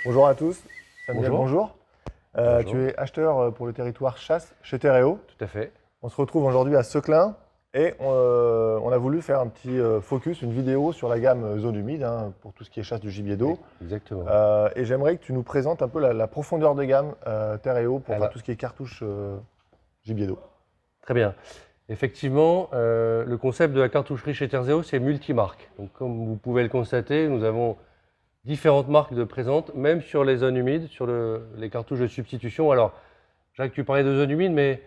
Bonjour à tous, Samuel, Bonjour. bonjour. Bonjour. Tu es acheteur pour le territoire chasse chez Terreo. Tout à fait. On se retrouve aujourd'hui à Seclin et on a voulu faire un petit focus, une vidéo sur la gamme zone humide pour tout ce qui est chasse du gibier d'eau. Exactement. Et j'aimerais que tu nous présentes un peu la profondeur de gamme Terreo pour Alors. tout ce qui est cartouche gibier d'eau. Très bien. Effectivement, le concept de la cartoucherie chez Terzeo, c'est multimarque. Donc, comme vous pouvez le constater, nous avons différentes marques de présentes, même sur les zones humides, sur les cartouches de substitution. Alors, Jacques, tu parlais de zones humides, mais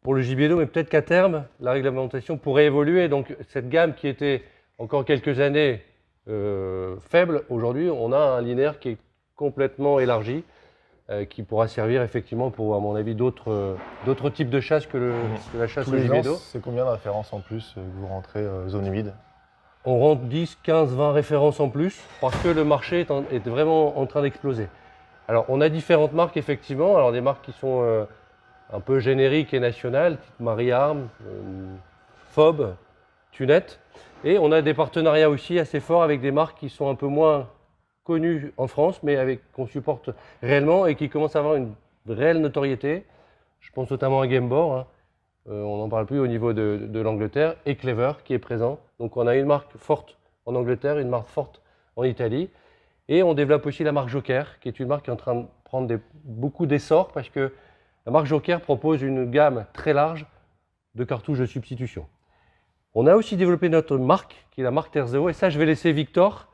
pour le gibier d'eau, mais peut-être qu'à terme, la réglementation pourrait évoluer. Donc, cette gamme qui était encore quelques années faible, aujourd'hui, on a un linéaire qui est complètement élargi, qui pourra servir effectivement pour, à mon avis, d'autres types de chasse que la chasse Tous au les gibier ans, d'eau. c'est combien de références en plus que vous rentrez zone humide? On rentre 10, 15, 20 références en plus parce que le marché est vraiment en train d'exploser. Alors, on a différentes marques, effectivement. Alors, des marques qui sont un peu génériques et nationales, type Marie-Arme, Fob, Tunette. Et on a des partenariats aussi assez forts avec des marques qui sont un peu moins connues en France, mais qu'on supporte réellement et qui commencent à avoir une réelle notoriété. Je pense notamment à Gamebore. On n'en parle plus au niveau de l'Angleterre, et Clever qui est présent. Donc on a une marque forte en Angleterre, une marque forte en Italie. Et on développe aussi la marque Joker, qui est une marque qui est en train de prendre beaucoup d'essor parce que la marque Joker propose une gamme très large de cartouches de substitution. On a aussi développé notre marque, qui est la marque Terzeo. Et ça, je vais laisser Victor,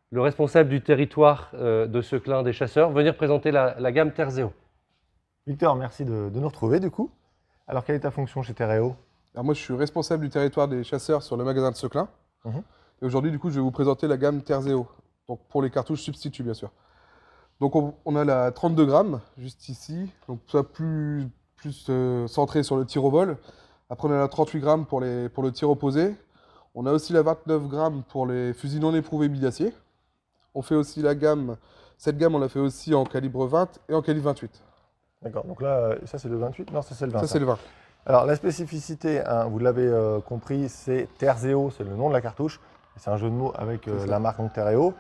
le responsable du territoire de Seclin des chasseurs, venir présenter la gamme Terzeo. Victor, merci de nous retrouver du coup. Alors, quelle est ta fonction chez Terreo? Alors moi, je suis responsable du territoire des chasseurs sur le magasin de Seclin. Mhm. Et aujourd'hui, du coup, je vais vous présenter la gamme Terzeo, donc pour les cartouches substituts, bien sûr. Donc on a la 32 grammes, juste ici, donc ça plus centré sur le tir au vol. Après, on a la 38 grammes pour le tir opposé. On a aussi la 29 grammes pour les fusils non éprouvés bidacier. On fait aussi cette gamme, on la fait aussi en calibre 20 et en calibre 28. D'accord, donc là, ça c'est le 28? Non, ça c'est le 20. Ça, c'est le 20. Alors, la spécificité, vous l'avez compris, c'est Terzeo, c'est le nom de la cartouche. C'est un jeu de mots avec la marque donc, Terreo.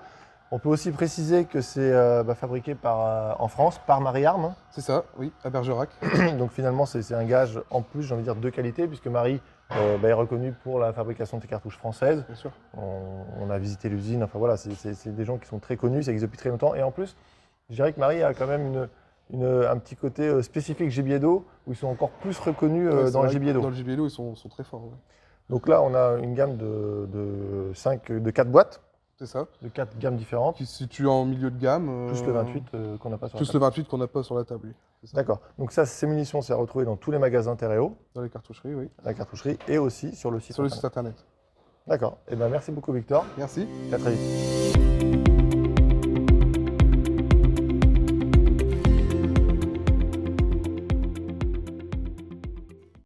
On peut aussi préciser que c'est fabriqué en France par Marie-Arme. C'est ça, oui, à Bergerac. Donc finalement, c'est un gage en plus, j'ai envie de dire, de qualité, puisque Marie est reconnue pour la fabrication de ses cartouches françaises. Bien sûr. On a visité l'usine, enfin voilà, c'est des gens qui sont très connus, ça existe depuis très longtemps. Et en plus, je dirais que Marie a quand même un petit côté spécifique gibier d'eau, où ils sont encore plus reconnus Ouais, c'est dans le vrai gibier que d'eau. Dans le gibier d'eau, ils sont très forts. Ouais. Donc là, on a une gamme de 4 boîtes, C'est ça. de 4 gammes différentes, Qui se situe en milieu de gamme. plus le 28 qu'on n'a pas sur la Plus table. le 28 qu'on n'a pas sur la table, oui. C'est ça. D'accord. Donc ça, ces munitions, c'est à retrouver dans tous les magasins Terreo, Dans les cartoucheries, oui. la cartoucherie, et aussi sur le site Sur le internet. site internet. D'accord. Eh ben, merci beaucoup Victor. Merci. À très vite.